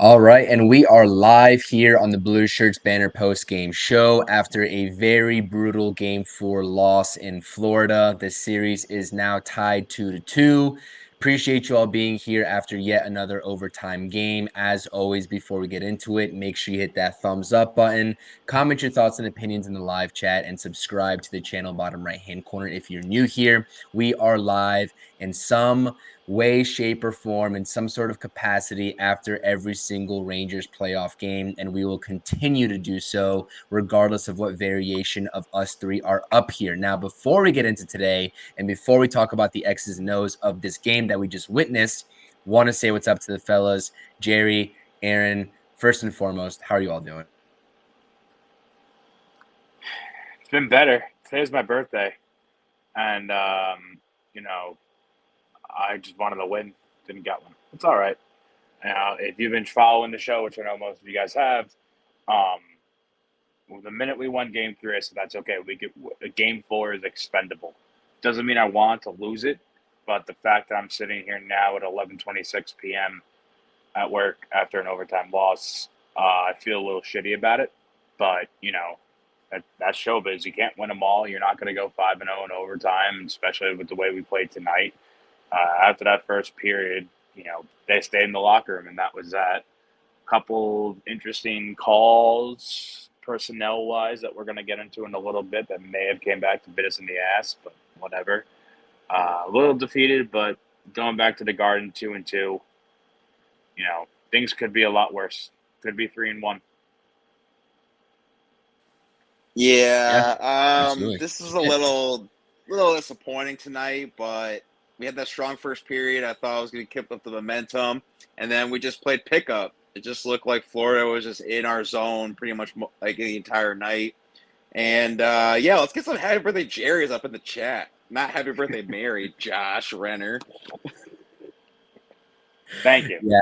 All right, and we are live here on the Blueshirts Banter post-game show after a very brutal Game 4 loss in Florida. The series is now tied 2-2. Appreciate you all being here after yet another overtime game. As always, before we get into it, make sure you hit that thumbs up button, comment your thoughts and opinions in the live chat, and subscribe to the channel bottom right-hand corner if you're new here. We are live in some way, shape, or form in some sort of capacity after every single Rangers playoff game, and we will continue to do so regardless of what variation of us three are up here. Now, before we get into today, and before we talk about the X's and O's of this game that we just witnessed, want to say what's up to the fellas. Jerry, Aaron, first and foremost, how are you all doing? It's been better. Today's my birthday, and I just wanted to win, didn't get one. It's all right. If you've been following the show, which I know most of you guys have, the minute we won Game 3, I said that's okay. Game 4 is expendable. Doesn't mean I want to lose it, but the fact that I'm sitting here now at 11:26 p.m. at work after an overtime loss, I feel a little shitty about it. But that's showbiz. You can't win them all. You're not going to go 5-0 in overtime, especially with the way we played tonight. After that first period, they stayed in the locker room, and that was that. Couple interesting calls, personnel-wise, that we're going to get into in a little bit that may have came back to bit us in the ass, but whatever. A little defeated, but going back to the Garden 2-2, things could be a lot worse. Could be 3-1. Yeah, absolutely. this is a little disappointing tonight, but we had that strong first period. I thought I was going to keep up the momentum, and then we just played pickup. It just looked like Florida was just in our zone pretty much like the entire night. And let's get some happy birthday Jerry's up in the chat. Not happy birthday Mary, Josh Renner. Thank you. Yeah,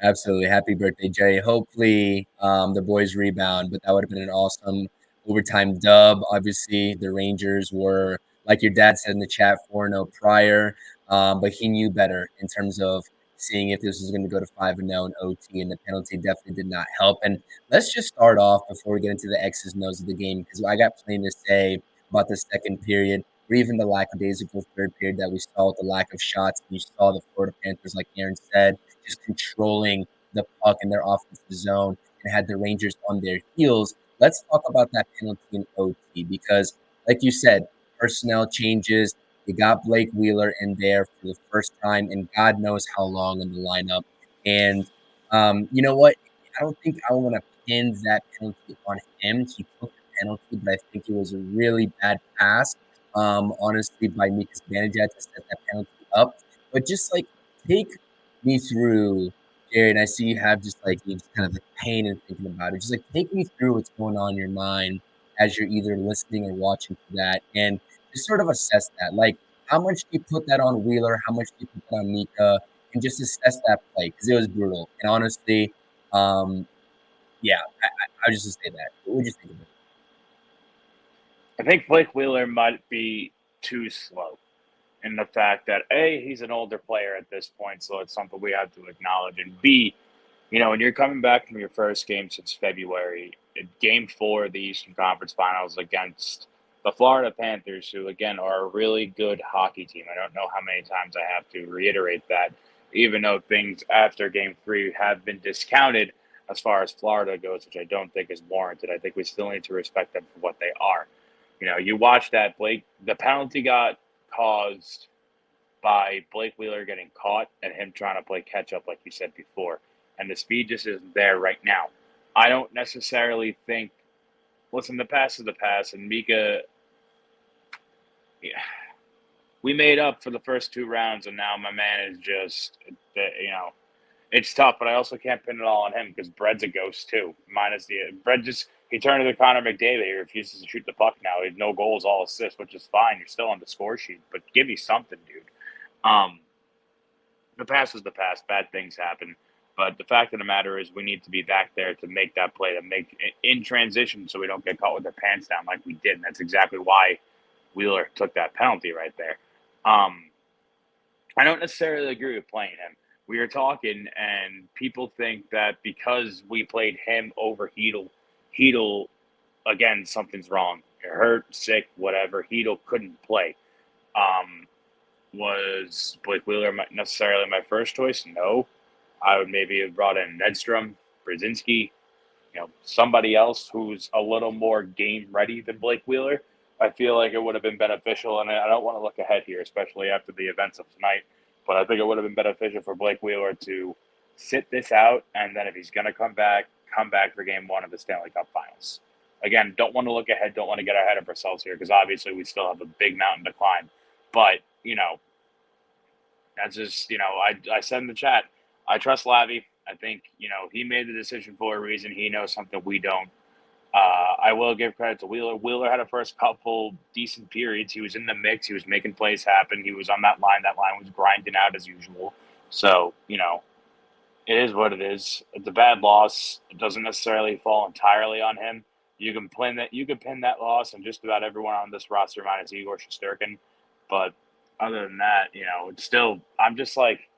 absolutely. Happy birthday, Jerry. Hopefully, the boys rebound, but that would have been an awesome overtime dub. Obviously, the Rangers were, like your dad said in the chat, 4-0 prior, but he knew better in terms of seeing if this was going to go to 5-0 in OT, and the penalty definitely did not help. And let's just start off before we get into the X's and O's of the game, because I got plenty to say about the second period, or even the lackadaisical third period that we saw with the lack of shots. And you saw the Florida Panthers, like Aaron said, just controlling the puck in their offensive zone and had the Rangers on their heels. Let's talk about that penalty in OT because, like you said, personnel changes. You got Blake Wheeler in there for the first time in God knows how long in the lineup. And you know what? I don't think I want to pin that penalty on him. He took the penalty, but I think it was a really bad pass, honestly, by Mika Zibanejad to set that penalty up. But just like take me through, Jared. I see you have just like you just kind of like pain and thinking about it. Just like take me through what's going on in your mind as you're either listening or watching to that, and just sort of assess that. Like, how much do you put that on Wheeler? How much do you put that on Mika? And just assess that play because it was brutal. And honestly, yeah, I was just gonna say that. What would you think of it? I think Blake Wheeler might be too slow in the fact that A, he's an older player at this point, so it's something we have to acknowledge. And B, when you're coming back from your first game since February, in Game 4 of the Eastern Conference Finals against the Florida Panthers, who, again, are a really good hockey team. I don't know how many times I have to reiterate that, even though things after Game 3 have been discounted as far as Florida goes, which I don't think is warranted. I think we still need to respect them for what they are. You watch that, the penalty got caused by Blake Wheeler getting caught and him trying to play catch up, like you said before. And the speed just isn't there right now. I don't necessarily think, listen, the past is the past, and Mika, we made up for the first 2 rounds, and now my man is just, it's tough, but I also can't pin it all on him because Brett's a ghost too. Brett he turned to Connor McDavid. He refuses to shoot the puck now. He had no goals, all assists, which is fine. You're still on the score sheet, but give me something, dude. The past is the past. Bad things happen. But the fact of the matter is we need to be back there to make that play, to make in transition so we don't get caught with our pants down like we did. And that's exactly why Wheeler took that penalty right there. I don't necessarily agree with playing him. we were talking, and people think that because we played him over Heedle, again, something's wrong. You're hurt, sick, whatever. Heedle couldn't play. Was Blake Wheeler necessarily my first choice? No. I would maybe have brought in Nedstrom, Brzezinski, somebody else who's a little more game ready than Blake Wheeler. I feel like it would have been beneficial, and I don't want to look ahead here, especially after the events of tonight, but I think it would have been beneficial for Blake Wheeler to sit this out, and then if he's going to come back for game one of the Stanley Cup Finals. Again, don't want to look ahead, don't want to get ahead of ourselves here, because obviously we still have a big mountain to climb. But, that's just, I said in the chat, I trust Lavi. I think, he made the decision for a reason. He knows something we don't. I will give credit to Wheeler. Wheeler had a first couple decent periods. He was in the mix. He was making plays happen. He was on that line. That line was grinding out as usual. So, it is what it is. It's a bad loss. It doesn't necessarily fall entirely on him. You can pin that loss on just about everyone on this roster minus Igor Shesterkin. But other than that, it's still, I'm just like,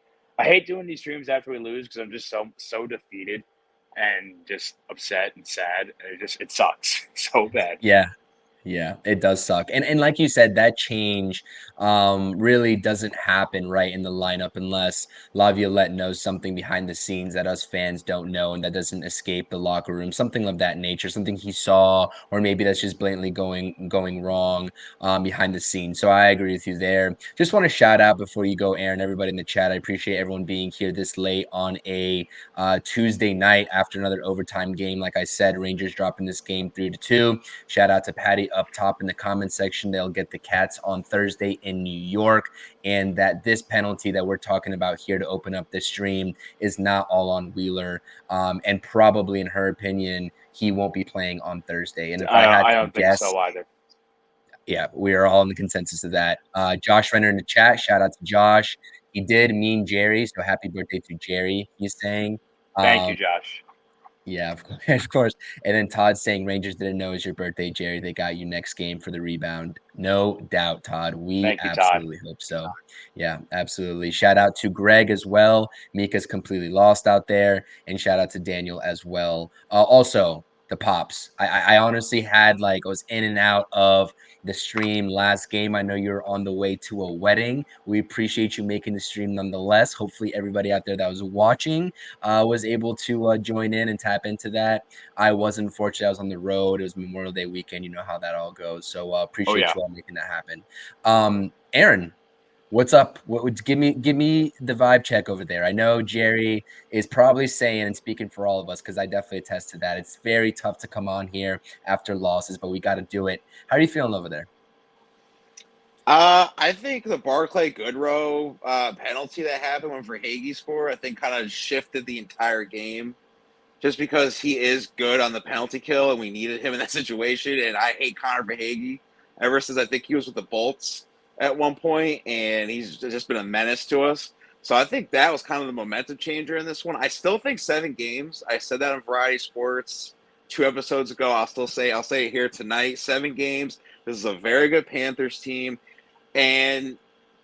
I hate doing these streams after we lose because I'm just so defeated and just upset and sad. It sucks so bad. Yeah, it does suck. And like you said, that change really doesn't happen right in the lineup unless Laviolette knows something behind the scenes that us fans don't know and that doesn't escape the locker room, something of that nature, something he saw, or maybe that's just blatantly going wrong behind the scenes. So I agree with you there. Just want to shout out before you go, Aaron, everybody in the chat. I appreciate everyone being here this late on a Tuesday night after another overtime game. Like I said, Rangers dropping this game 3-2. Shout out to Patty up top in the comment section. They'll get the Cats on Thursday in New York. And that this penalty that we're talking about here to open up this stream is not all on Wheeler. And probably, in her opinion, he won't be playing on Thursday. And if I don't think so either. Yeah, we are all in the consensus of that. Josh Renner in the chat. Shout out to Josh. He did mean Jerry, so happy birthday to Jerry, he's saying. Thank you, Josh. Yeah, of course. And then Todd saying Rangers didn't know it was your birthday, Jerry. They got you next game for the rebound. No doubt, Todd. We absolutely hope so. Yeah, absolutely. Shout out to Greg as well. Mika's completely lost out there. And shout out to Daniel as well. Also, the Pops. I honestly I was in and out of the stream last game. I know you're on the way to a wedding. We appreciate you making the stream nonetheless. Hopefully everybody out there that was watching was able to join in and tap into that. I wasn't, unfortunately. I was on the road. It was Memorial Day weekend. You know how that all goes. So appreciate you all making that happen. Aaron, what's up? Give me the vibe check over there. I know Jerry is probably saying and speaking for all of us because I definitely attest to that. It's very tough to come on here after losses, but we got to do it. How are you feeling over there? I think the Barclay Goodrow penalty that happened when Verhaeghe scored, I think kind of shifted the entire game. Just because he is good on the penalty kill and we needed him in that situation. And I hate Connor Verhaeghe ever since I think he was with the Bolts at one point, and he's just been a menace to us. So I think that was kind of the momentum changer in this one. I still think 7 games. I said that on Variety Sports 2 episodes ago. I'll say it here tonight. 7 games. This is a very good Panthers team. And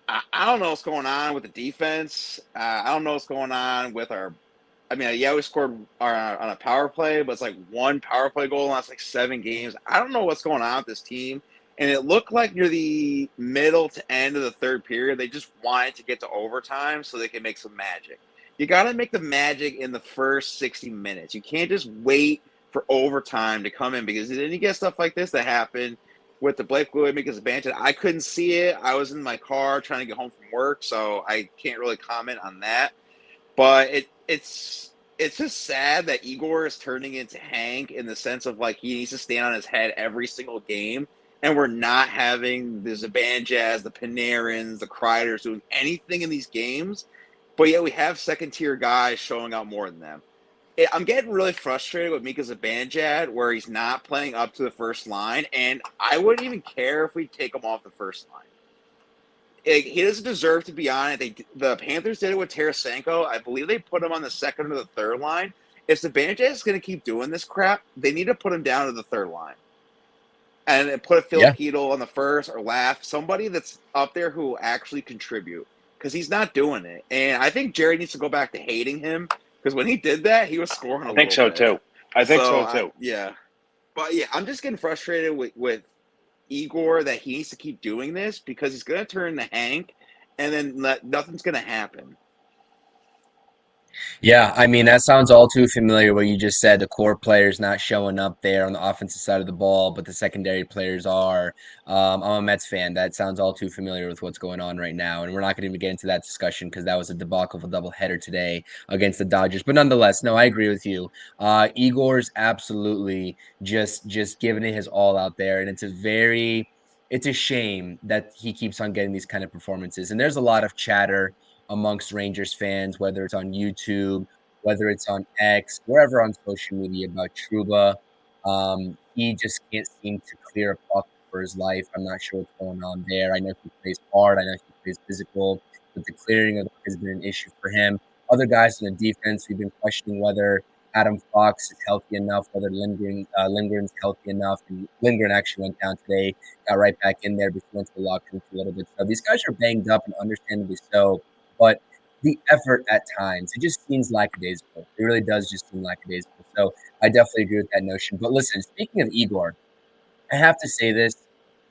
I don't know what's going on with the defense. I don't know what's going on with our – we scored on a power play, but it's like 1 power play goal in the last 7 games. I don't know what's going on with this team. And it looked like near the middle to end of the third period, they just wanted to get to overtime so they can make some magic. You got to make the magic in the first 60 minutes. You can't just wait for overtime to come in because then you get stuff like this that happened with the Blake Wheeler because of Banter. I couldn't see it. I was in my car trying to get home from work, so I can't really comment on that. But it's just sad that Igor is turning into Hank in the sense of he needs to stand on his head every single game. And we're not having the Zibanejad, the Panarins, the Kreiders doing anything in these games. But yet we have second-tier guys showing out more than them. I'm getting really frustrated with Mika Zibanejad where he's not playing up to the first line. And I wouldn't even care if we take him off the first line. He doesn't deserve to be on it. The Panthers did it with Tarasenko. I believe they put him on the second or the third line. If Zibanejad is going to keep doing this crap, they need to put him down to the third line. And put a Filipino on the first or last, somebody that's up there who will actually contribute. because he's not doing it. And I think Jerry needs to go back to hating him because when he did that, he was scoring a little bit. I think so too. Yeah. But yeah, I'm just getting frustrated with Igor that he needs to keep doing this because he's going to turn to Hank and then nothing's going to happen. Yeah, I mean, that sounds all too familiar what you just said. The core players not showing up there on the offensive side of the ball, but the secondary players are. I'm a Mets fan. That sounds all too familiar with what's going on right now. And we're not going to even get into that discussion because that was a debacle of a doubleheader today against the Dodgers. But nonetheless, no, I agree with you. Igor's absolutely just giving it his all out there. And it's a shame that he keeps on getting these kind of performances. And there's a lot of chatter amongst Rangers fans, whether it's on YouTube, whether it's on X, wherever on social media about Trouba. He just can't seem to clear a puck for his life. I'm not sure what's going on there. I know he plays hard. I know he plays physical, but the clearing of the puck has been an issue for him. Other guys on the defense, we've been questioning whether Adam Fox is healthy enough, whether Lindgren's healthy enough. And Lindgren actually went down today, got right back in there, but he went to the locker room for a little bit. So these guys are banged up and understandably so. But the effort at times, it just seems lackadaisical. It really does just seem lackadaisical. So I definitely agree with that notion. But listen, speaking of Igor, I have to say this,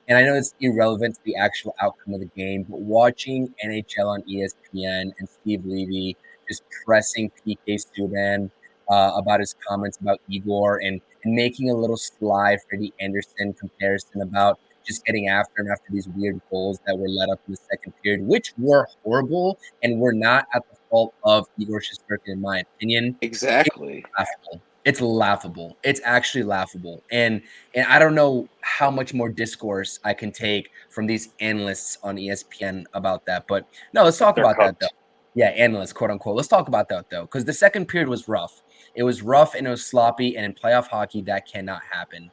and I know it's irrelevant to the actual outcome of the game, but watching NHL on ESPN and Steve Levy just pressing PK Subban about his comments about Igor and making a little sly Freddie Anderson comparison about just getting after him after these weird goals that were let up in the second period, which were horrible and were not at the fault of Igor Shesterkin, in my opinion. Exactly. Laughable. It's laughable. It's actually laughable. And I don't know how much more discourse I can take from these analysts on ESPN about that. But no, let's talk They're about that though. cooked. Yeah, analysts, quote unquote. Let's talk about that though, because the second period was rough. It was rough and it was sloppy, and in playoff hockey, that cannot happen.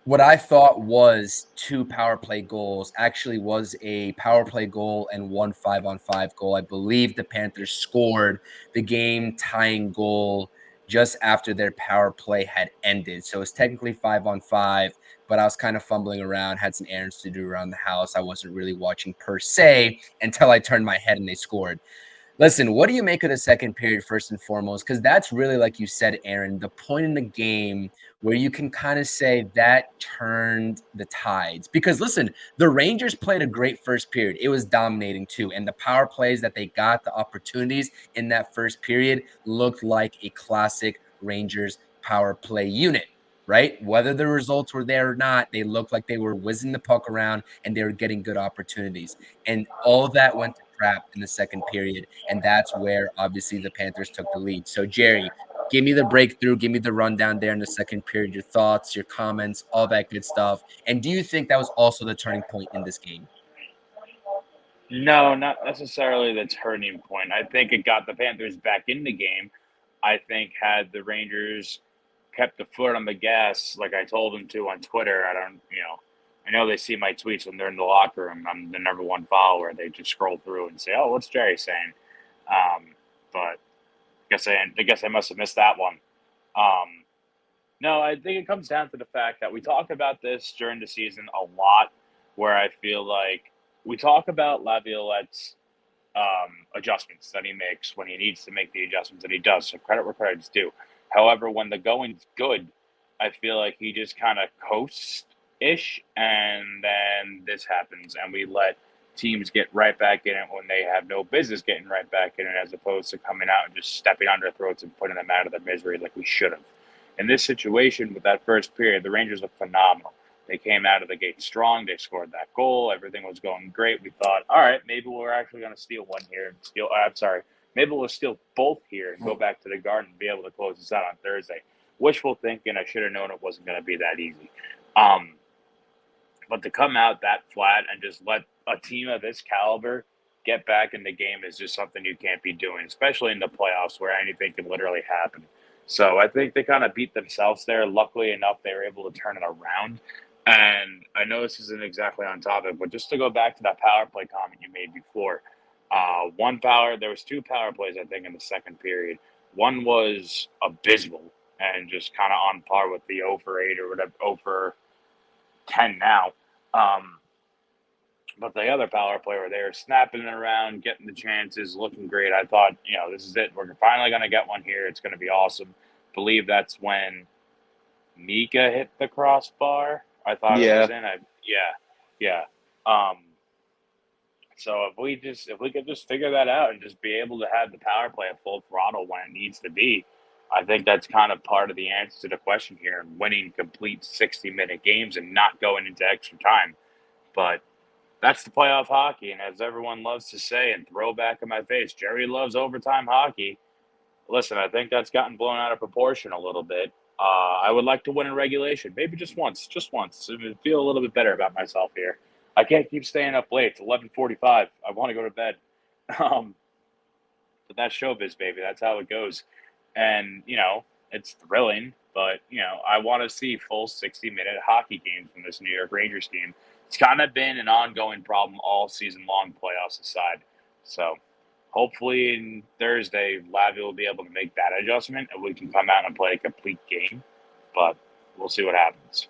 What I thought was two power play goals actually was a power play goal and one 5-on-5 goal. I believe the Panthers scored the game tying goal just after their power play had ended. So it's technically 5-on-5, but I was kind of fumbling around, had some errands to do around the house. I wasn't really watching per se until I turned my head and they scored. Listen, what do you make of the second period first and foremost? Because that's really, like you said, Aaron, the point in the game where you can kind of say that turned the tides. Because listen, the Rangers played a great first period. It was dominating too. And the power plays that they got, the opportunities in that first period looked like a classic Rangers power play unit. Right? Whether the results were there or not, they looked like they were whizzing the puck around and they were getting good opportunities. And all of that went to crap in the second period. And that's where obviously the Panthers took the lead. So, Jerry, give me the breakthrough, give me the rundown there in the second period, your thoughts, your comments, all that good stuff. And do you think that was also the turning point in this game? No, not necessarily the turning point. I think it got the Panthers back in the game. I think had the Rangers kept the foot on the gas, like I told them to on Twitter, I know they see my tweets when they're in the locker room. I'm the number one follower. They just scroll through and say, "Oh, what's Jerry saying?" But I guess I must have missed that one. Um, no, I think it comes down to the fact that we talk about this during the season a lot, where I feel like we talk about Laviolette's adjustments that he makes when he needs to make the adjustments that he does. So credit where credit's due. However, when the going's good, I feel like he just kind of coasts ish, and then this happens, and we let teams get right back in it when they have no business getting right back in it, as opposed to coming out and just stepping on their throats and putting them out of their misery like we should have. In this situation, with that first period, the Rangers looked phenomenal. They came out of the gate strong. They scored that goal. Everything was going great. We thought, all right, maybe we're actually going to steal one here. I'm sorry. Maybe we'll steal both here and go back to the Garden and be able to close this out on Thursday. Wishful thinking. I should have known it wasn't going to be that easy. But to come out that flat and just let a team of this caliber get back in the game is just something you can't be doing, especially in the playoffs where anything can literally happen. So I think they kind of beat themselves there. Luckily enough, they were able to turn it around. And I know this isn't exactly on topic, but just to go back to that power play comment you made before, there was two power plays, I think, in the second period. One was abysmal and just kind of on par with the 0 for 8 or whatever, 0 for 10 now. But the other power play where they were snapping it around, getting the chances, looking great. I thought, this is it. We're finally going to get one here. It's going to be awesome. Believe that's when Mika hit the crossbar. I thought it was Yeah. in. Yeah. So if we could just figure that out and just be able to have the power play at full throttle when it needs to be, I think that's kind of part of the answer to the question here, and winning complete 60-minute games and not going into extra time. But that's the playoff hockey, and as everyone loves to say and throw back in my face, Jerry loves overtime hockey. Listen, I think that's gotten blown out of proportion a little bit. I would like to win in regulation, maybe just once, to feel a little bit better about myself here. I can't keep staying up late. It's 11:45. I want to go to bed. But that's showbiz, baby. That's how it goes. And, it's thrilling, but, I want to see full 60-minute hockey games from this New York Rangers team. It's kind of been an ongoing problem all season long, playoffs aside. So hopefully in Thursday, Lavi will be able to make that adjustment and we can come out and play a complete game. But we'll see what happens.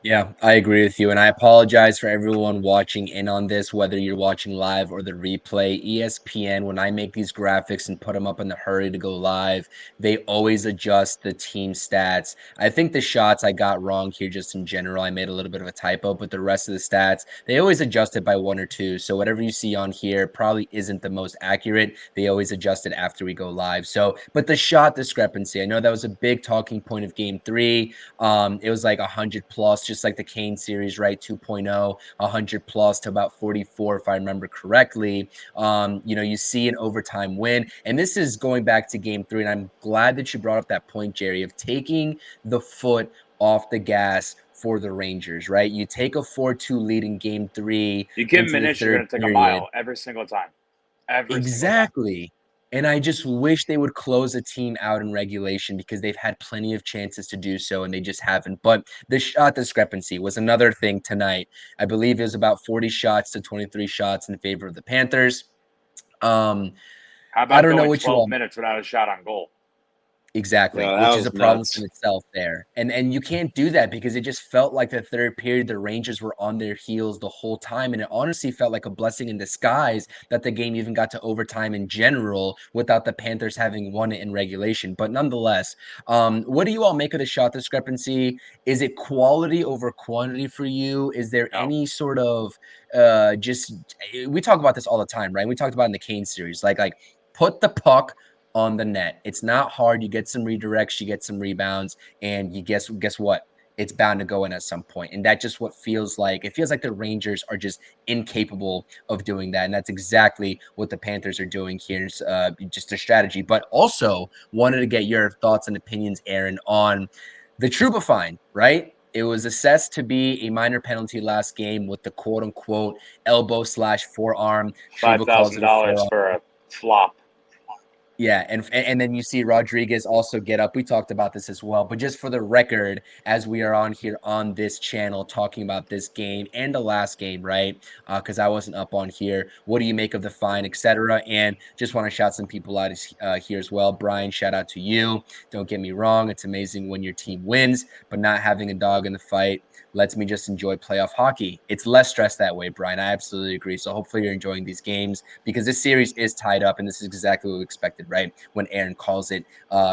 Yeah, I agree with you. And I apologize for everyone watching in on this, whether you're watching live or the replay. ESPN, when I make these graphics and put them up in the hurry to go live, they always adjust the team stats. I think the shots I got wrong here just in general. I made a little bit of a typo, but the rest of the stats, they always adjust it by 1 or 2. So whatever you see on here probably isn't the most accurate. They always adjust it after we go live. So, but the shot discrepancy, I know that was a big talking point of game 3. It was like 100 plus, just like the Kane series, right? 2.0, 100 plus to about 44, if I remember correctly. You see an overtime win. And this is going back to game 3. And I'm glad that you brought up that point, Jerry, of taking the foot off the gas for the Rangers, right? You take a 4-2 lead in game 3 You give into them an the inch, you're third going to take a period. mile every single time. Every single time. Exactly. And I just wish they would close a team out in regulation because they've had plenty of chances to do so and they just haven't. But the shot discrepancy was another thing tonight. I believe it was about 40 shots to 23 shots in favor of the Panthers. How I about don't know going what you 12 all minutes without a shot on goal? Exactly, Yeah, that which is was a problem in nuts. itself there. And you can't do that because it just felt like the third period, the Rangers were on their heels the whole time. And it honestly felt like a blessing in disguise that the game even got to overtime in general without the Panthers having won it in regulation. But nonetheless, what do you all make of the shot discrepancy? Is it quality over quantity for you? Is there No. any sort of we talk about this all the time, right? We talked about in the Kane series, like put the puck on the net. It's not hard. You get some redirects, you get some rebounds, and you guess what? It's bound to go in at some point. And that's just what feels like. It feels like the Rangers are just incapable of doing that. And that's exactly what the Panthers are doing here. It's, just a strategy. But also wanted to get your thoughts and opinions, Aaron, on the Trouba fine, right? It was assessed to be a minor penalty last game with the quote unquote elbow/forearm. Trouba calls it a $5,000 forearm. for a flop. Yeah, and then you see Rodriguez also get up. We talked about this as well, but just for the record, as we are on here on this channel talking about this game and the last game, right? Because I wasn't up on here. What do you make of the fine, etc.? And just want to shout some people out here as well. Brian, shout out to you. Don't get me wrong; it's amazing when your team wins, but not having a dog in the fight lets me just enjoy playoff hockey. It's less stress that way, Brian. I absolutely agree. So hopefully you're enjoying these games because this series is tied up, and this is exactly what we expected, right? When Aaron calls it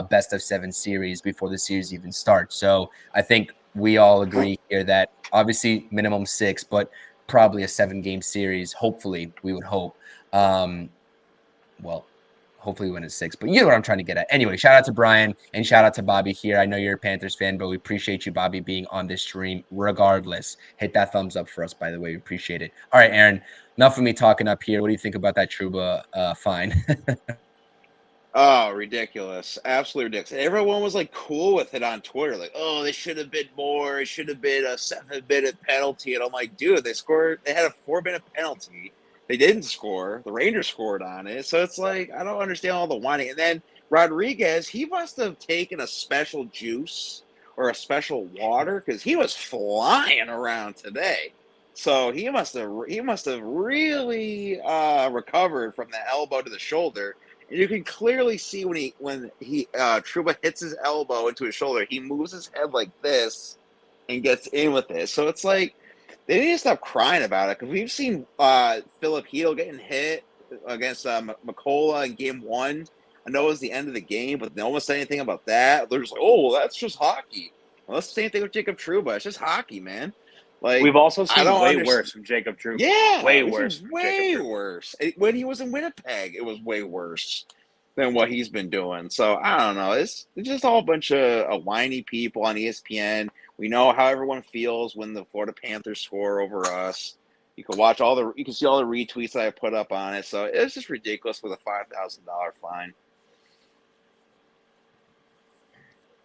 best of 7 series before the series even starts. So I think we all agree here that obviously minimum 6, but probably a 7-game series. Hopefully, we would hope. Well, hopefully we win at 6. But you know what I'm trying to get at. Anyway, shout out to Brian and shout out to Bobby here. I know you're a Panthers fan, but we appreciate you, Bobby, being on this stream regardless. Hit that thumbs up for us, by the way. We appreciate it. All right, Aaron, enough of me talking up here. What do you think about that Trouba fine? Oh, ridiculous. Absolutely ridiculous. Everyone was like cool with it on Twitter. Like, oh, this should have been more. It should have been a 7-minute penalty. And I'm like, dude, they had a 4-minute penalty. They didn't score. The Rangers scored on it. So it's like, I don't understand all the whining. And then Rodriguez, he must have taken a special juice or a special water because he was flying around today. So he must have really recovered from the elbow to the shoulder. And you can clearly see when Trouba hits his elbow into his shoulder, he moves his head like this and gets in with it. So it's like They need to stop crying about it because we've seen Philip Hedl getting hit against McCullough in game 1. I know it was the end of the game, but no one said anything about that. They're just like, oh, well, that's just hockey. Well, that's the same thing with Jacob Trouba. It's just hockey, man. Like, We've also I seen don't way understand. worse from Jacob Trouba. Yeah, Way we've worse seen from way Jacob Trouba. worse. When he was in Winnipeg, it was way worse than what he's been doing. So I don't know. It's just all a bunch of whiny people on ESPN. We know how everyone feels when the Florida Panthers score over us. You can see all the retweets that I put up on it. So it's just ridiculous with a $5,000 fine.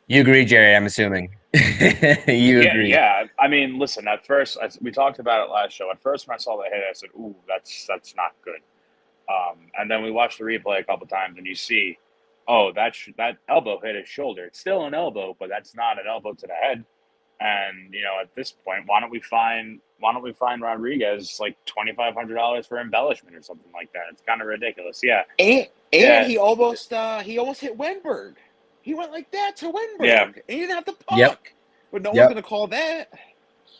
You agree, Jerry? I'm assuming. You agree. Yeah. I mean, listen. At first, we talked about it last show. At first, when I saw the hit, I said, "Ooh, that's not good." And then we watched the replay a couple times, and you see, oh, that elbow hit his shoulder. It's still an elbow, but that's not an elbow to the head. And at this point, why don't we fine Rodriguez like $2,500 for embellishment or something like that? It's kind of ridiculous. Yeah. And Yeah. he almost hit Wenberg. He went like that to Wenberg. Yeah. And he didn't have the puck. Yep. But no one's going to call that.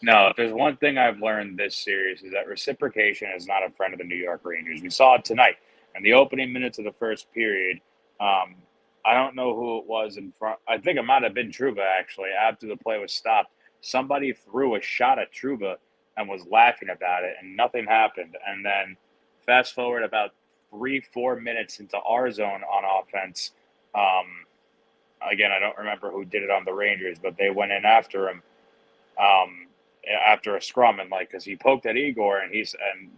No, if there's one thing I've learned this series is that reciprocation is not a friend of the New York Rangers. We saw it tonight in the opening minutes of the first period. I don't know who it was in front. I think it might have been Trouba, actually. After the play was stopped, somebody threw a shot at Trouba and was laughing about it, and nothing happened. And then fast forward about 3-4 minutes into our zone on offense. Again, I don't remember who did it on the Rangers, but they went in after him after a scrum, and because he poked at Igor and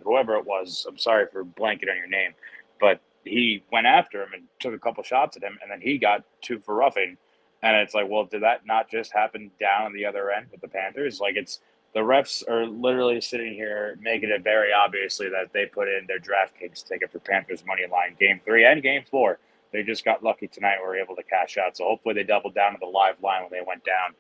whoever it was, I'm sorry for blanking on your name, but he went after him and took a couple shots at him, and then he got 2 for roughing. And it's like, well, did that not just happen down on the other end with the Panthers? It's the refs are literally sitting here making it very obviously that they put in their DraftKings ticket for Panthers money line game 3 and game 4. They just got lucky tonight. Were able to cash out. So hopefully they doubled down to the live line when they went down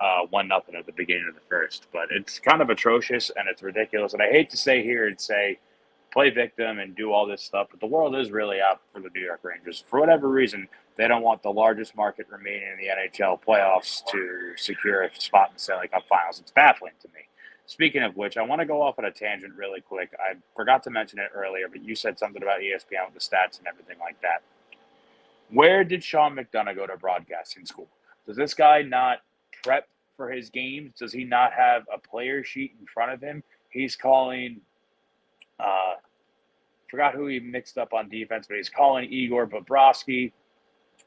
1-0 at the beginning of the first. But it's kind of atrocious and it's ridiculous. And I hate to say here and say play victim and do all this stuff, but the world is really out for the New York Rangers. For whatever reason, they don't want the largest market remaining in the NHL playoffs to secure a spot in the Stanley Cup Finals. It's baffling to me. Speaking of which, I want to go off on a tangent really quick. I forgot to mention it earlier, but you said something about ESPN with the stats and everything like that. Where did Sean McDonough go to broadcasting school? Does this guy not prep for his games? Does he not have a player sheet in front of him? He's calling forgot who he mixed up on defense, but he's calling Igor Bobrovsky.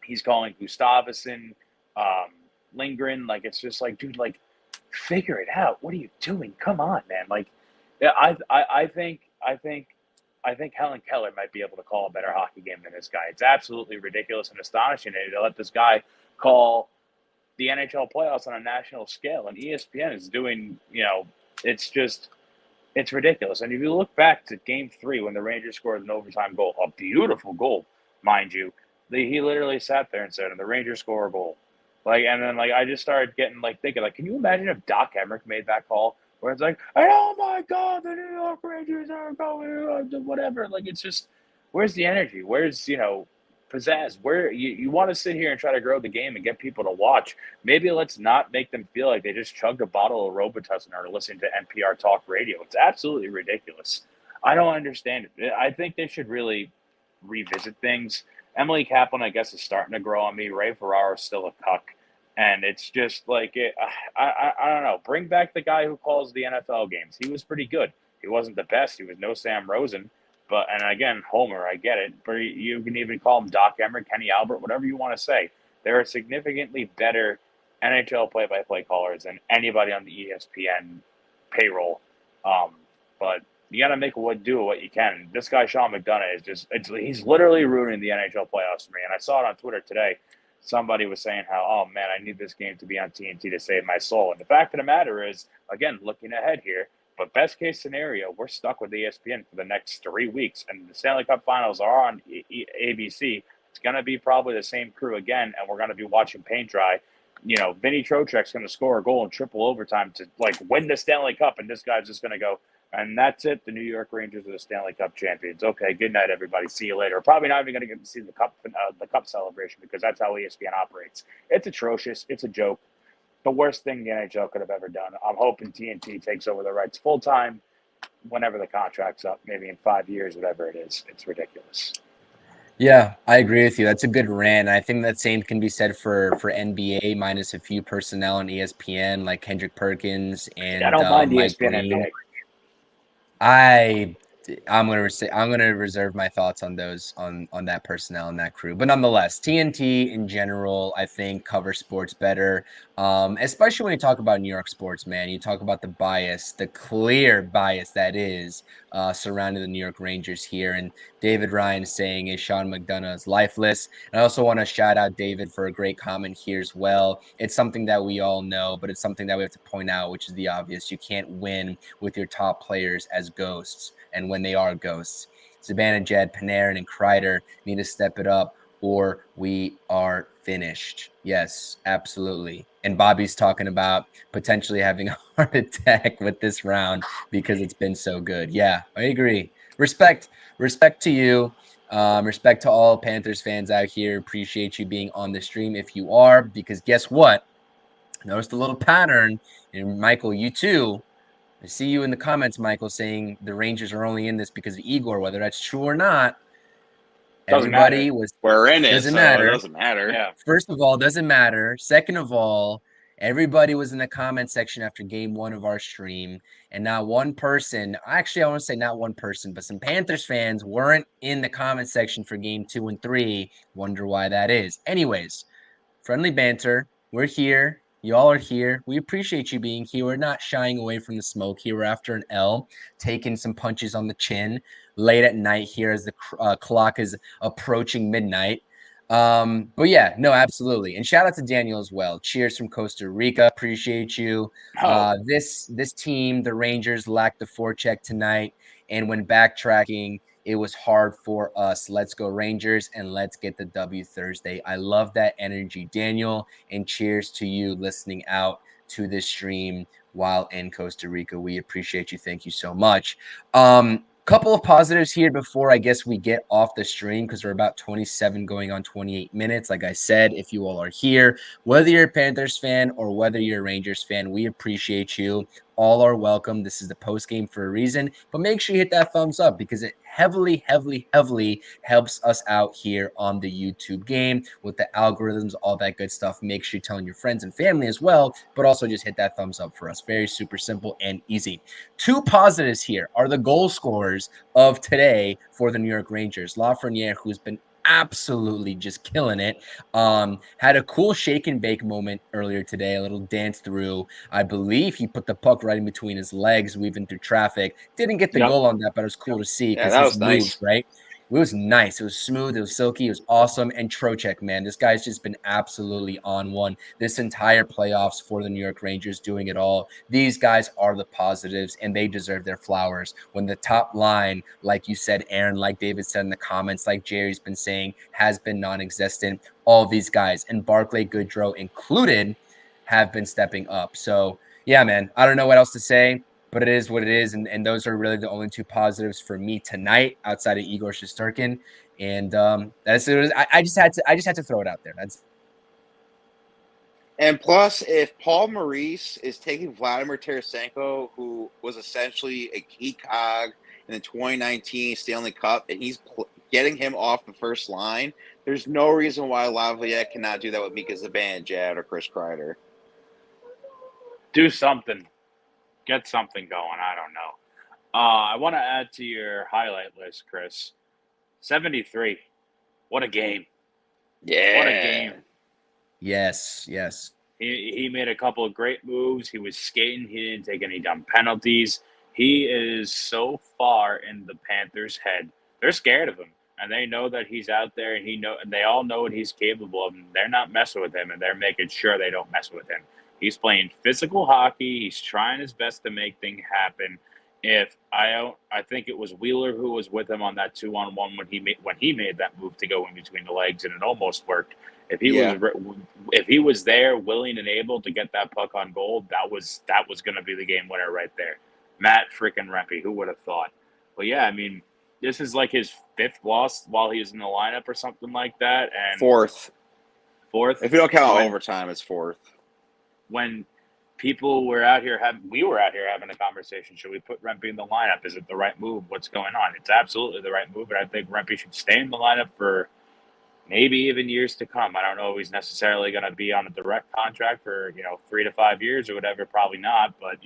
He's calling Gustavsson, Lindgren. It's just dude, figure it out. What are you doing? Come on, man. I think Helen Keller might be able to call a better hockey game than this guy. It's absolutely ridiculous and astonishing to let this guy call the NHL playoffs on a national scale. And ESPN is doing, it's ridiculous. And if you look back to game 3 when the Rangers scored an overtime goal, a beautiful goal, mind you, he literally sat there and said, and the Rangers score a goal. And then I just started getting thinking, can you imagine if Doc Emrick made that call? Where it's oh my God, the New York Rangers are going, whatever. It's just, where's the energy? Where's, pizzazz? Where you want to sit here and try to grow the game and get people to watch. Maybe let's not make them feel like they just chugged a bottle of Robitussin or listening to NPR talk radio. It's absolutely ridiculous. I don't understand it. I think they should really revisit things. Emily Kaplan, I guess, is starting to grow on me. Ray Ferraro's still a cuck. And it's just I don't know. Bring back the guy who calls the NFL games. He was pretty good. He wasn't the best. He was no Sam Rosen. And again, Homer, I get it. But you can even call him Doc Emrick, Kenny Albert, whatever you want to say. There are significantly better NHL play-by-play callers than anybody on the ESPN payroll. But you got to make do what you can. This guy, Sean McDonough, he's literally ruining the NHL playoffs for me. And I saw it on Twitter today. Somebody was saying how, oh, man, I need this game to be on TNT to save my soul. And the fact of the matter is, again, looking ahead here, but best case scenario, we're stuck with ESPN for the next 3 weeks. And the Stanley Cup Finals are on ABC. It's going to be probably the same crew again, and we're going to be watching paint dry. Vinny Trocheck's going to score a goal in triple overtime to, win the Stanley Cup, and this guy's just going to go, and that's it. The New York Rangers are the Stanley Cup champions. Okay, good night, everybody. See you later. Probably not even going to get to see the cup celebration because that's how ESPN operates. It's atrocious. It's a joke. the worst thing the NHL could have ever done. I'm hoping TNT takes over the rights full time whenever the contract's up, maybe in 5 years, whatever it is. It's ridiculous. Yeah, I agree with you. That's a good rant. I think that same can be said for NBA minus a few personnel on ESPN like Kendrick Perkins I and don't mind Mike ESPN Breen. NBA. I'm gonna reserve my thoughts on those on that personnel and that crew. But nonetheless, TNT in general, I think covers sports better. Especially when you talk about New York sports, man. You talk about the bias, the clear bias that is surrounding the New York Rangers here. And David Ryan saying is Sean McDonough is lifeless. And I also want to shout out David for a great comment here as well. It's something that we all know, but it's something that we have to point out, which is the obvious. You can't win with your top players as ghosts. And when they are ghosts, Zibanejad, Panarin, and Kreider need to step it up, or we are finished. Yes, absolutely. And Bobby's talking about potentially having a heart attack with this round because it's been so good. Yeah, I agree. Respect to you. Respect to all Panthers fans out here. Appreciate you being on the stream if you are, because guess what? Noticed a little pattern. And Michael, you too. I see you in the comments, Michael, saying the Rangers are only in this because of Igor. Whether that's true or not, Doesn't matter. everybody was We're in it, doesn't so matter. it doesn't matter. Yeah. First of all, doesn't matter. Second of all, everybody was in the comment section after game one of our stream, and not one person, actually, I want to say not one person, but some Panthers fans weren't in the comment section for game 2 and 3. Wonder why that is. Anyways, friendly banter. We're here. Y'all are here. We appreciate you being here. We're not shying away from the smoke here. We're after an L, taking some punches on the chin late at night here as the clock is approaching midnight. But yeah, no, absolutely. And shout out to Daniel as well. Cheers from Costa Rica. Appreciate you. This team, the Rangers, lacked the forecheck tonight. And when backtracking, it was hard for us. Let's go Rangers and let's get the W Thursday. I love that energy, Daniel, and cheers to you listening out to this stream while in Costa Rica. We appreciate you. Thank you so much. Couple of positives here before I guess we get off the stream because we're about 27 going on 28 minutes. Like I said, if you all are here, whether you're a Panthers fan or whether you're a Rangers fan, we appreciate you. All are welcome. This is the post game for a reason, but make sure you hit that thumbs up because it heavily helps us out here on the YouTube game with the algorithms, all that good stuff. Make sure you're telling your friends and family as well, but also just hit that thumbs up for us. Very super simple and easy. Two positives here are the goal scorers of today for the New York Rangers. Lafreniere, who's been absolutely just killing it. Had a cool shake and bake moment earlier today, a little dance through. I believe he put the puck right in between his legs, weaving through traffic. Didn't get the goal on that, but it was cool to see because that his was moves, nice. right? It was nice. It was smooth. It was silky. It was awesome. And Trocheck, man, this guy's just been absolutely on one this entire playoffs for the New York Rangers, doing it all. These guys are the positives, and they deserve their flowers. When the top line, like you said, Aaron, like David said in the comments, like Jerry's been saying, has been non-existent, all these guys, and Barclay Goodrow included, have been stepping up. So, yeah, man, I don't know what else to say, but it is what it is. And those are really the only two positives for me tonight outside of Igor Shesterkin. And that's it. I just had to throw it out there. That's And plus, if Paul Maurice is taking Vladimir Tarasenko, who was essentially a key cog in the 2019 Stanley Cup, and he's getting him off the first line, there's no reason why Lavaliette cannot do that with Mika Zibanejad or Chris Kreider. Do something. Get something going. I don't know. I want to add to your highlight list, Chris. 73. What a game. Yeah. What a game. Yes. He made a couple of great moves. He was skating. He didn't take any dumb penalties. He is so far in the Panthers' head. They're scared of him, and they know that he's out there, and they all know what he's capable of. And they're not messing with him, and they're making sure they don't mess with him. He's playing physical hockey. He's trying his best to make things happen. I think it was Wheeler who was with him on that 2-on-1 when he made that move to go in between the legs, and it almost worked. If he was there, willing and able to get that puck on goal, that was going to be the game winner right there. Matt freaking Rempe, who would have thought? But yeah, I mean, this is like his fifth loss while he was in the lineup or something like that, and Fourth. If you don't count overtime, it's fourth. when people were out here we were out here having a conversation. Should we put Rempe in the lineup? Is it the right move? What's going on? It's absolutely the right move, and I think Rempe should stay in the lineup for maybe even years to come. I don't know if he's necessarily going to be on a direct contract for 3 to 5 years or whatever. Probably not, but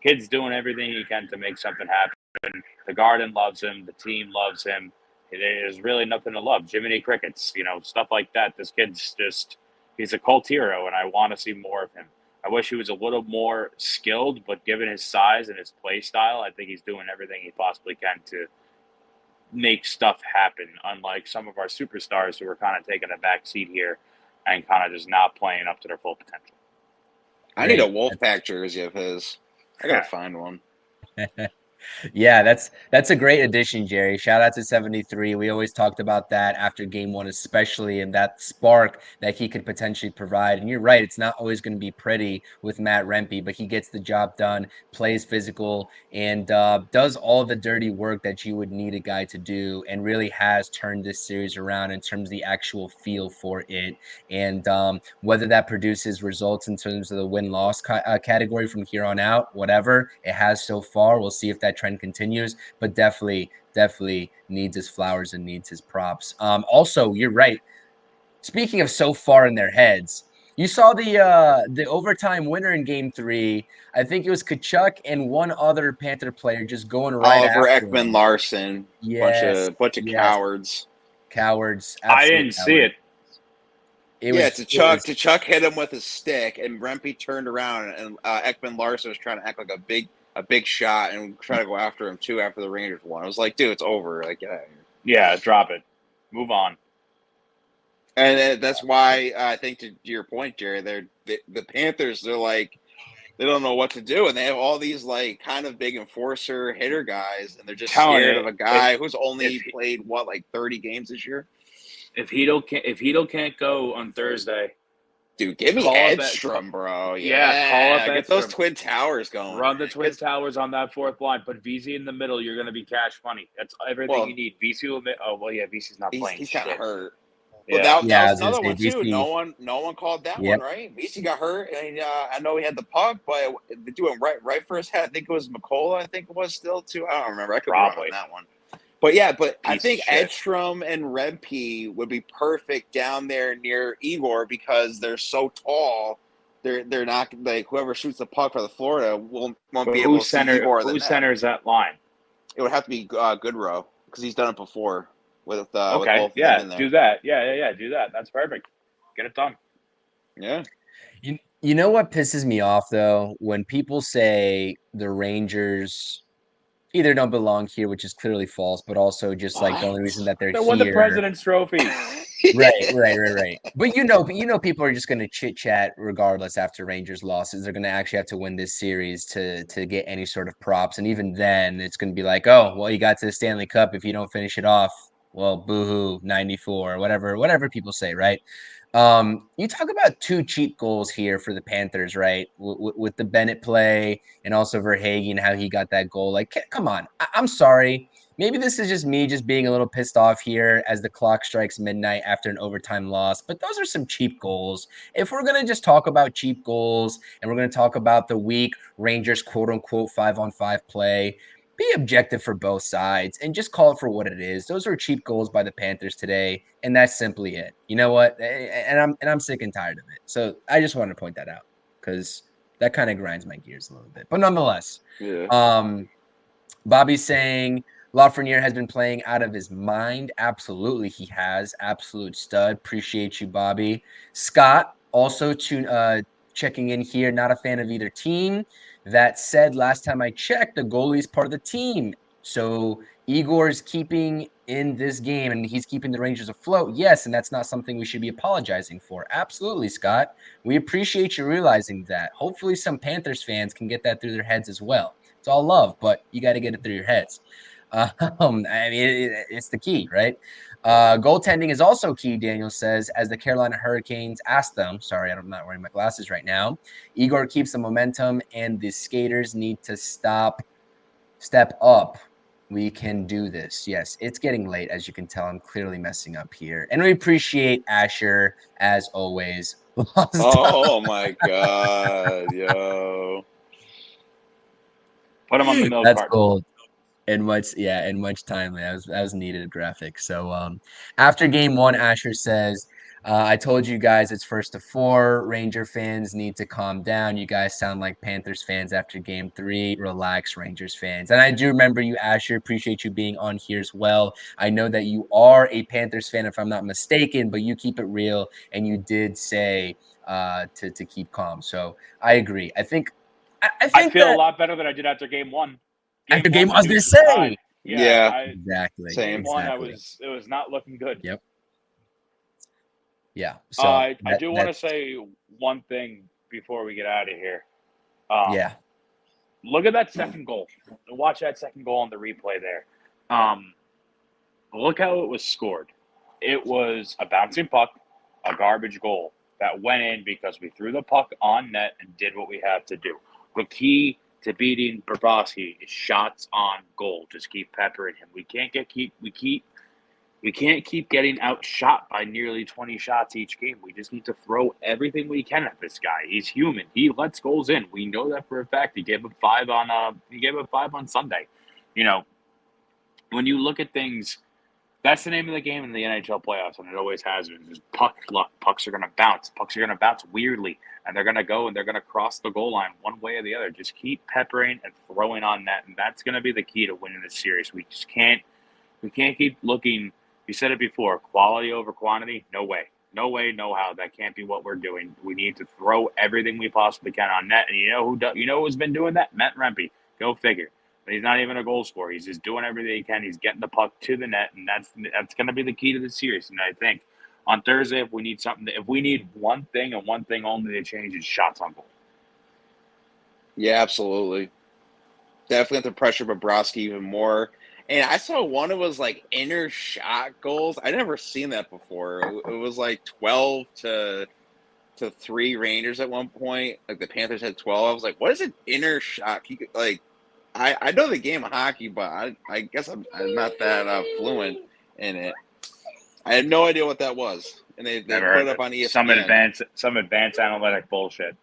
kid's doing everything he can to make something happen. The Garden loves him. The team loves him. There's really nothing to love. Jiminy Crickets, stuff like that. This kid's he's a cult hero, and I want to see more of him. I wish he was a little more skilled, but given his size and his play style, I think he's doing everything he possibly can to make stuff happen, unlike some of our superstars who are kind of taking a back seat here and kind of just not playing up to their full potential. I need a Wolfpack jersey of his. I got to find one. Yeah, that's a great addition, Jerry. Shout out to 73. We always talked about that after game one, especially, and that spark that he could potentially provide. And you're right, it's not always going to be pretty with Matt Rempe, but he gets the job done, plays physical, and does all the dirty work that you would need a guy to do, and really has turned this series around in terms of the actual feel for it. And whether that produces results in terms of the win-loss category from here on out, whatever it has so far, we'll see if that trend continues, but definitely needs his flowers and needs his props. Also, you're right. Speaking of so far in their heads, you saw the overtime winner in game 3. I think it was Kachuk and one other Panther player just going right Oliver after Ekman him. Larson. Yes. Bunch of cowards. Cowards. I didn't see it. Chuck hit him with his stick, and Rempe turned around, and Ekman Larson was trying to act like a big shot and try to go after him too after the Rangers won. I was like, dude, it's over. Like, get out of here. Yeah, drop it. Move on. And that's why I think, to your point, Jerry, the Panthers, they're like, they don't know what to do, and they have all these like kind of big enforcer hitter guys, and they're just scared of a guy who's only played 30 games this year. If Hedo can't go on Thursday, dude, give me Edstrom, bro. Yeah, call up get those Twin Towers going. Run the Twin Towers on that fourth line. Put VC in the middle. You're going to be cash money. That's everything you need. VC will. VC's not playing. He's kind of hurt. Yeah. Well, that was another one too. VC, no one called that one, right? VC got hurt, and I know he had the puck, but they do it right for his head. I think it was McCullough. I think it was still too. I don't remember. I could be wrong on that one. But I think Edstrom and Rempe would be perfect down there near Igor because they're so tall. They're not like whoever shoots the puck for the Florida won't be able to see Igor. Who centers that line? It would have to be Goodrow because he's done it before with with both do that. Yeah, do that. That's perfect. Get it done. Yeah. You know what pisses me off though, when people say the Rangers either don't belong here, which is clearly false, but also just like the only reason that they're they here. won the President's Trophy. Right. But you know, people are just going to chit chat regardless after Rangers losses. They're going to actually have to win this series to get any sort of props, and even then, it's going to be like, oh, well, you got to the Stanley Cup. If you don't finish it off, well, boohoo, 94, whatever people say, right? You talk about 2 cheap goals here for the Panthers, right? With the Bennett play and also Verhaeghe, how he got that goal. Like, come on. I'm sorry. Maybe this is just me just being a little pissed off here as the clock strikes midnight after an overtime loss, but those are some cheap goals. If we're going to just talk about cheap goals and we're going to talk about the weak Rangers quote-unquote 5-on-5 play, be objective for both sides and just call it for what it is. Those are cheap goals by the Panthers today, and that's simply it. You know what? And I'm sick and tired of it. So I just wanted to point that out because that kind of grinds my gears a little bit. But nonetheless, Bobby's saying Lafreniere has been playing out of his mind. Absolutely, he has. Absolute stud. Appreciate you, Bobby. Scott also checking in here. Not a fan of either team. That said, last time I checked, the goalie's part of the team. So Igor's keeping in this game, and he's keeping the Rangers afloat. Yes, and that's not something we should be apologizing for. Absolutely, Scott. We appreciate you realizing that. Hopefully some Panthers fans can get that through their heads as well. It's all love, but you got to get it through your heads. It's the key, right? Goaltending is also key, Daniel says, as the Carolina Hurricanes asked them. Sorry, I'm not wearing my glasses right now. Igor keeps the momentum, and the skaters need to step up. We can do this. Yes, it's getting late, as you can tell. I'm clearly messing up here. And we appreciate Asher, as always. Oh, my God, yo. Put him on the milk That's cart. gold. And much time. That was needed graphic. So after game one, Asher says, I told you guys it's 1-4. Ranger fans need to calm down. You guys sound like Panthers fans after game 3. Relax, Rangers fans. And I do remember you, Asher. Appreciate you being on here as well. I know that you are a Panthers fan, if I'm not mistaken, but you keep it real, and you did say to keep calm. So I agree. I think feel a that lot better than I did after game one. after Game game, one, I the was gonna deuce was say. tied. Yeah, Yeah, Exactly. same. game one, Exactly. it was not looking good. Yep. Yeah. So I do want to say one thing before we get out of here. Yeah. Look at that second goal. Watch that second goal on the replay there. Look how it was scored. It was a bouncing puck, a garbage goal that went in because we threw the puck on net and did what we had to do. The key to beating Bobrovsky is shots on goal. Just keep peppering him. We can't keep getting outshot by nearly 20 shots each game. We just need to throw everything we can at this guy. He's human. He lets goals in. We know that for a fact. He gave up 5 on Sunday. You know, when you look at things, that's the name of the game in the NHL playoffs, and it always has been. Is puck luck. Pucks are going to bounce. Pucks are going to bounce weirdly, and they're going to go and they're going to cross the goal line one way or the other. Just keep peppering and throwing on net, and that's going to be the key to winning this series. We can't keep looking. You said it before, quality over quantity. No way, no how. That can't be what we're doing. We need to throw everything we possibly can on net, and you know who's been doing that? Matt Rempe. Go figure. But he's not even a goal scorer. He's just doing everything he can. He's getting the puck to the net, and that's going to be the key to the series. And I think on Thursday, if we need one thing and one thing only to change, is shots on goal. Yeah, absolutely. Definitely have to pressure Bobrovsky even more. And I saw one of was like inner shot goals. I never seen that before. It was like 12 to 3 Rangers at one point. Like the Panthers had 12. I was like, what is an inner shot? I know the game of hockey, but I guess I'm not that fluent in it. I had no idea what that was, and they put it up on ESPN. Some advanced analytic bullshit.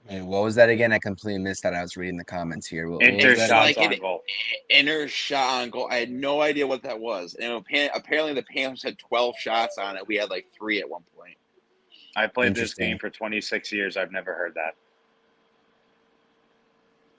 Hey, what was that again? I completely missed that. I was reading the comments here. Inner shots on goal. Inner shot on goal. I had no idea what that was. And apparently the Panthers had 12 shots on it. We had like 3 at one point. I played this game for 26 years. I've never heard that.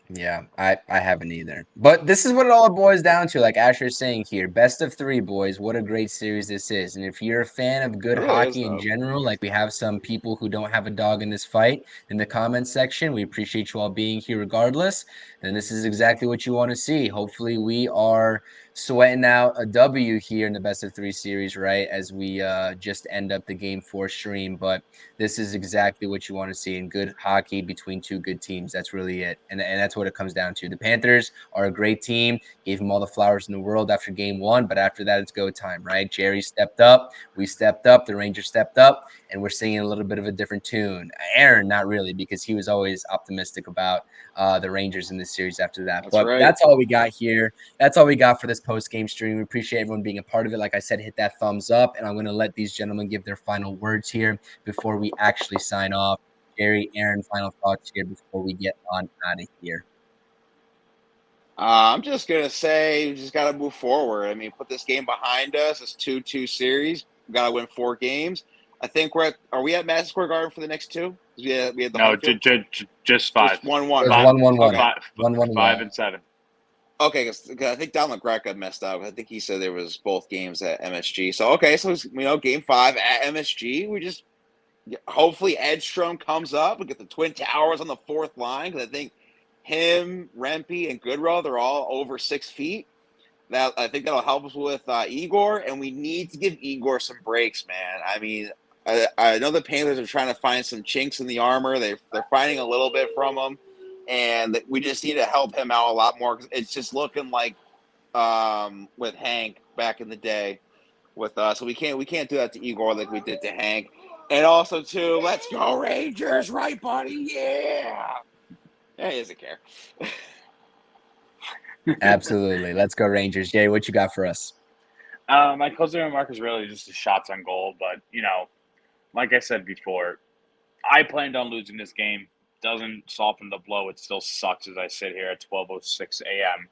Yeah, I haven't either. But this is what it all boils down to, like Asher's saying here. Best of 3, boys. What a great series this is. And if you're a fan of good hockey in general, like we have some people who don't have a dog in this fight in the comments section, we appreciate you all being here regardless. And this is exactly what you want to see. Hopefully we are sweating out a W here in the best of 3 series, right? As we just end up the game 4 stream. But this is exactly what you want to see in good hockey between 2 good teams. That's really it. And that's what it comes down to. The Panthers are a great team. Gave them all the flowers in the world after game 1. But after that, it's go time, right? Jerry stepped up. We stepped up. The Rangers stepped up. And we're singing a little bit of a different tune. Aaron, not really, because he was always optimistic about the Rangers in this series after that. That's all we got here. That's all we got for this post-game stream. We appreciate everyone being a part of it. Like I said, hit that thumbs up. And I'm going to let these gentlemen give their final words here before we actually sign off. Jerry, Aaron, final thoughts here before we get on out of here. I'm just going to say we just got to move forward. I mean, put this game behind us. It's 2-2 series. We got to win 4 games. I think are we at Madison Square Garden for the next 2? We had the just 5. Just 1-1. 1-1-1. Okay. 5 and 7. Okay, because I think Don LeGrec got messed up. I think he said there was both games at MSG. So, game 5 at MSG. We just hopefully Edstrom comes up. We get the Twin Towers on the 4th line because I think him, Rempe, and Goodrow, they're all over 6 feet. I think that'll help us with Igor, and we need to give Igor some breaks, man. I mean, I know the Panthers are trying to find some chinks in the armor. They're finding a little bit from him, and we just need to help him out a lot more. It's just looking like with Hank back in the day with us. So we can't do that to Igor like we did to Hank. And also, too, let's go Rangers, right, buddy? Yeah. He doesn't care. Absolutely. Let's go Rangers. Jay, what you got for us? My closing remark is really just the shots on goal, but like I said before, I planned on losing this game. Doesn't soften the blow. It still sucks as I sit here at 12:06 a.m.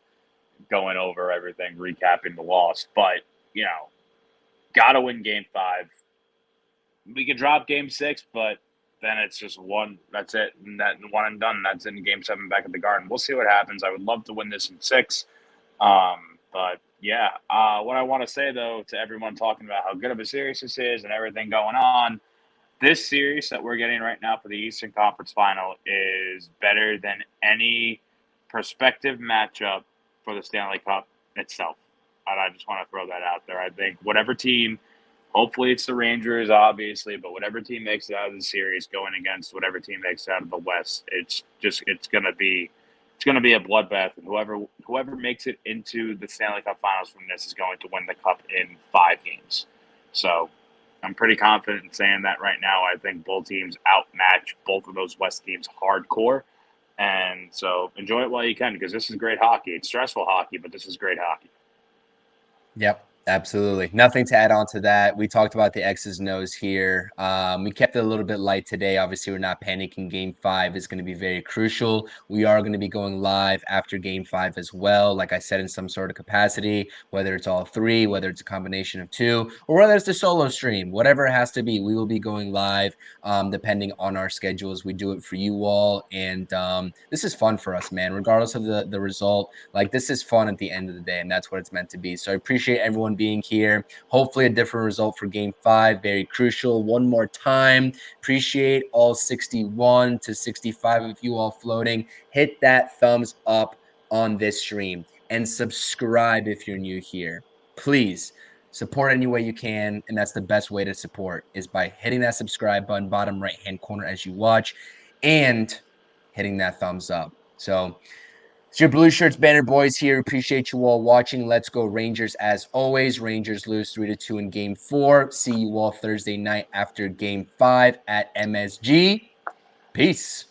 going over everything, recapping the loss. But gotta win Game 5. We could drop Game 6, but then it's just one. That's it. And that one and done. That's in Game 7 back at the Garden. We'll see what happens. I would love to win this in 6. But yeah, what I want to say though to everyone talking about how good of a series this is and everything going on, this series that we're getting right now for the Eastern Conference Final is better than any prospective matchup for the Stanley Cup itself. And I just want to throw that out there. I think whatever team, hopefully it's the Rangers, obviously, but whatever team makes it out of the series going against whatever team makes it out of the West, it's gonna be a bloodbath, and whoever makes it into the Stanley Cup Finals from this is going to win the cup in 5 games. So I'm pretty confident in saying that right now. I think both teams outmatch both of those West teams hardcore. And so enjoy it while you can, because this is great hockey. It's stressful hockey, but this is great hockey. Yep, absolutely. Nothing to add on to that. We talked about the X's and O's here. We kept it a little bit light today. Obviously, we're not panicking. Game 5 is going to be very crucial. We are going to be going live after Game 5 as well. Like I said, in some sort of capacity, whether it's all 3, whether it's a combination of 2, or whether it's the solo stream, whatever it has to be, we will be going live depending on our schedules. We do it for you all. And this is fun for us, man, regardless of the result. Like, this is fun at the end of the day, and that's what it's meant to be. So I appreciate everyone being here. Hopefully a different result for Game 5. Very crucial. One more time. Appreciate all 61 to 65 of you all floating. Hit that thumbs up on this stream and subscribe if you're new here. Please support any way you can, and that's the best way to support is by hitting that subscribe button, bottom right-hand corner as you watch, and hitting that thumbs up. So it's your Blueshirts Banter boys here. Appreciate you all watching. Let's go Rangers as always. Rangers lose 3-2 in Game 4. See you all Thursday night after Game 5 at MSG. Peace.